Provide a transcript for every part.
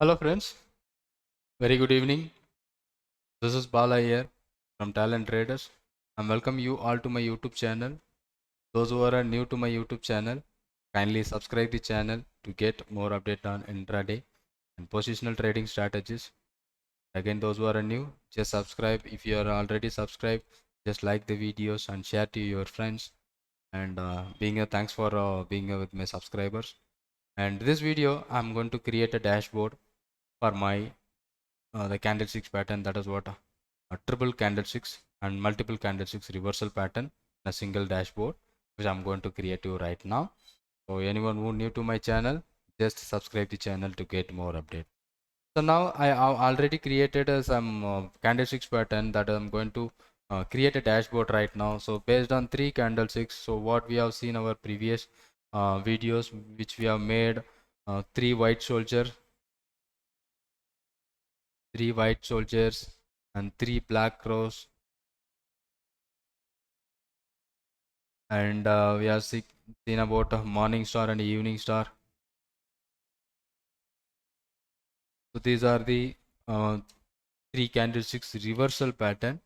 Hello friends, very good evening. This is Bala here from Talent Traders. I welcome you all to my YouTube channel. Those who are new to my YouTube channel, kindly subscribe the channel to get more update on intraday and positional trading strategies. Again, those who are new, just subscribe. If you are already subscribed, just like the videos and share to your friends. And thanks for being with my subscribers. And this video, I'm going to create a dashboard for my the candlesticks pattern. That is what triple candlesticks and multiple candlesticks reversal pattern in a single dashboard, which I'm going to create you right now. So anyone who new to my channel, just subscribe the channel to get more update. So now I have already created some candlesticks pattern that I'm going to create a dashboard right now. So based on three candlesticks, so what we have seen our previous videos, which we have made three white soldiers, and three black crows, and we have seen about a morning star and evening star. So these are the three candlesticks reversal pattern.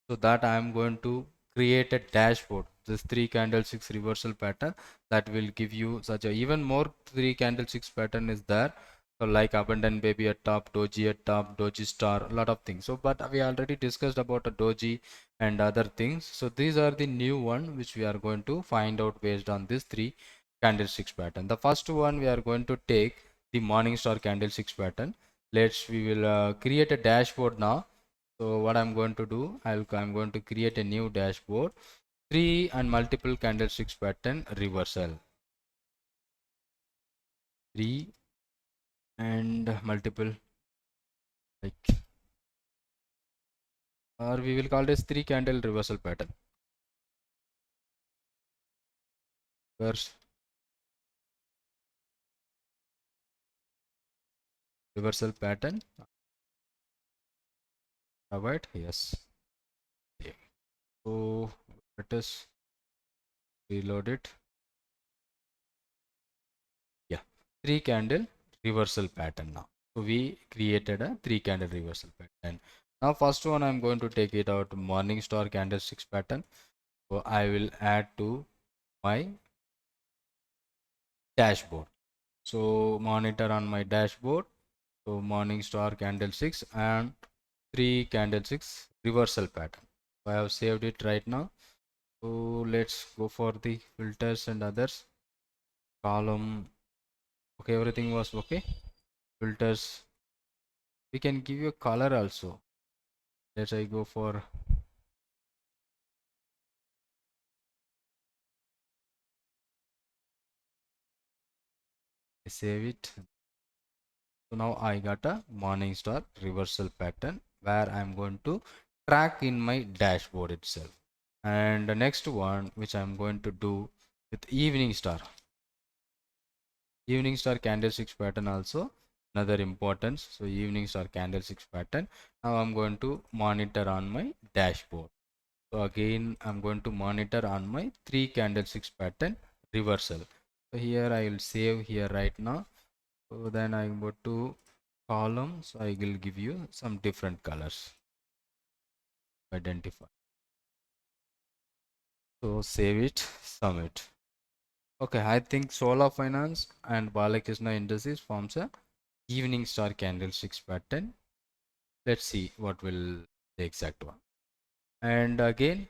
So that I am going to create a dashboard. This three candlesticks reversal pattern that will give you such a even more three candlesticks pattern is there. So like abundant baby at top, doji at top, doji star, a lot of things. So but we already discussed about a doji and other things. So these are the new one which we are going to find out based on this three candlesticks pattern. The first one we are going to take the morning star candlesticks pattern. We will create a dashboard now. So what I'm going to do, I'm going to create a new dashboard, three and multiple candlesticks pattern reversal, three and multiple, like, or we will call this three candle reversal pattern. First, reversal pattern. Avoid, yes. Okay. So let us reload it. Yeah, three candle reversal pattern now. So we created a three candle reversal pattern. Now first one I'm going to take it out morning star candlesticks pattern. So I will add to my dashboard. So monitor on my dashboard. So morning star candlesticks and three candlesticks reversal pattern. So I have saved it right now. So let's go for the filters and others. Column. Okay, everything was okay. Filters. We can give you a color also. Let's I go for save it. So now I got a morning star reversal pattern where I'm going to track in my dashboard itself. And the next one which I'm going to do with evening star candlesticks pattern also another importance. So evening star candlesticks pattern, now I'm going to monitor on my dashboard. So again I'm going to monitor on my three candlesticks pattern reversal. So here I will save here right now. So then I go to column, so I will give you some different colors, identify. So save it, submit. Okay, I think Solar Finance and Balakrishna Industries forms a evening star candlesticks pattern. Let's see what will the exact one. And again,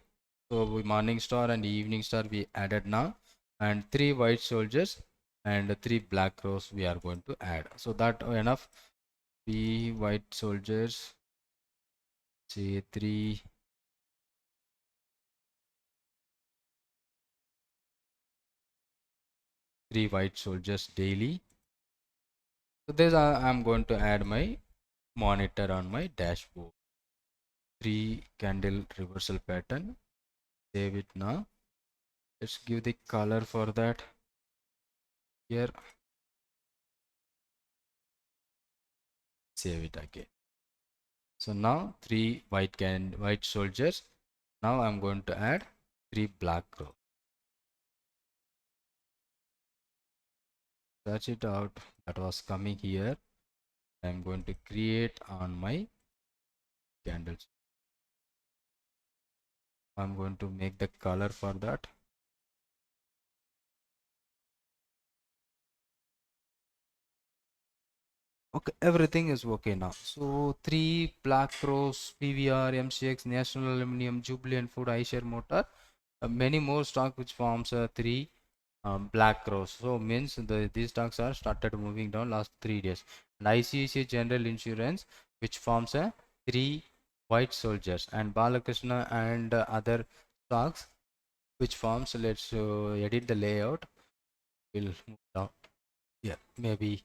so morning star and evening star we added now, and three white soldiers and three black crows we are going to add. So that enough. Three white soldiers, say three white soldiers daily. So this I'm going to add my monitor on my dashboard. Three candle reversal pattern. Save it now. Let's give the color for that here. Save it again. So now three white soldiers. Now I'm going to add three black crow. Search it out. That was coming here. I'm going to create on my candles. I'm going to make the color for that. Okay, everything is okay now. So 3 Black Cross, PVR, MCX, National Aluminium, Jubilant Food, iShare Motor, many more stock which forms 3 Black Cross. So means these stocks are started moving down last 3 days. And ICICI General Insurance which forms 3 White Soldiers, and Balakrishna and other stocks which forms, let's edit the layout. We'll move down. Yeah, maybe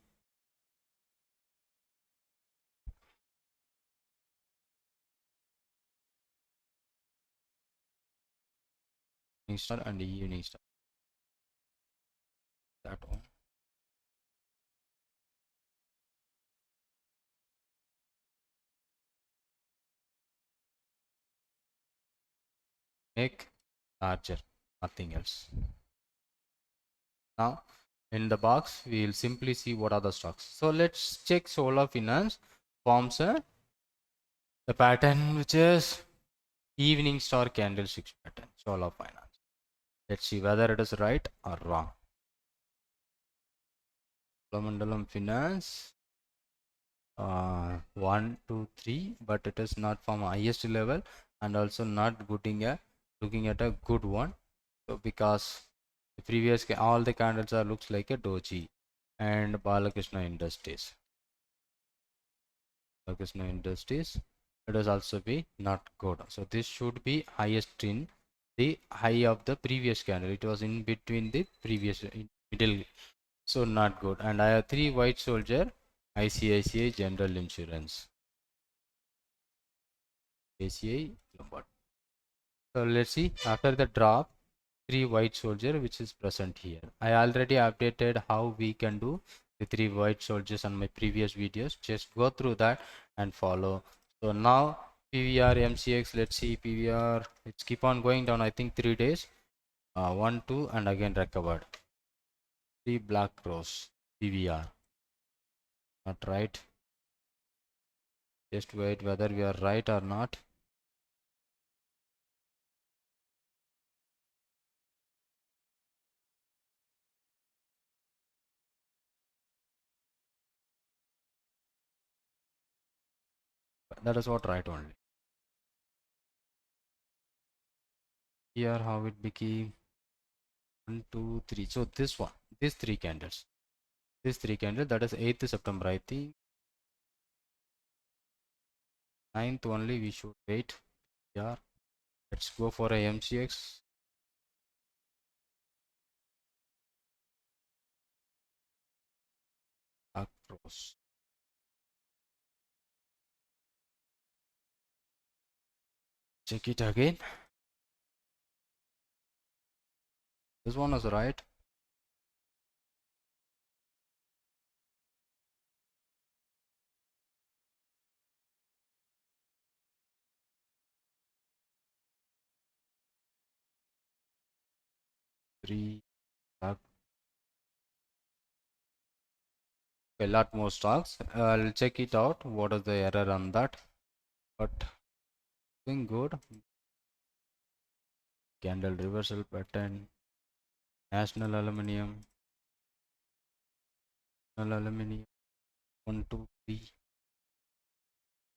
morning star and evening star. That one. Make larger, nothing else. Now in the box we will simply see what are the stocks. So let's check Solar Finance forms the pattern which is evening star candlestick pattern. Solar Finance. Let's see whether it is right or wrong. Mandalam Finance 1 2 3, but it is not from highest level and also not looking at a good one. So because the previous all the candles are looks like a doji. And Balakrishna Industries, it is also be not good. So this should be highest in the high of the previous candle. It was in between the previous middle, so not good. And I have 3 White Soldier, ICICI General Insurance, ACI Lombard. So let's see after the drop 3 White Soldier which is present here. I already updated how we can do the 3 White Soldiers on my previous videos. Just go through that and follow. So now PVR MCX, let's see PVR, it's keep on going down. I think 3 days, 1 2 and again recovered. 3 Black Cross PVR, not right. Just wait whether we are right or not. That is what right only. Here how it became 1 2 3. So this one, these 3 candles, that is 8th September, I think 9th only we should wait. Yeah, let's go for a MCX. Across. Check it again. This one is right. Three. A lot more stocks. I'll check it out. What is the error on that? But doing good. Candle reversal pattern. National Aluminium. National Aluminium. 1 2 3.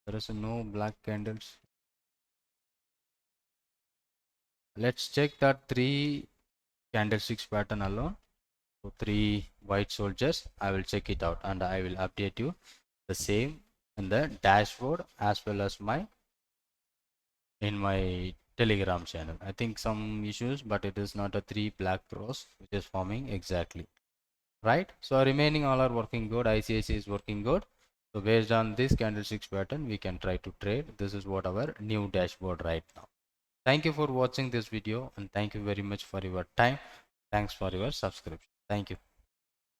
There is no black candles. Let's check that 3 candlesticks pattern alone. So 3 White Soldiers. I will check it out and I will update you the same in the dashboard as well as in my Telegram channel. I think some issues, but it is not a 3 Black Cross which is forming exactly right. So remaining all are working good. ICICI is working good. So based on this candlesticks pattern we can try to trade. This is what our new dashboard right now. Thank you for watching this video and thank you very much for your time. Thanks for your subscription. Thank you.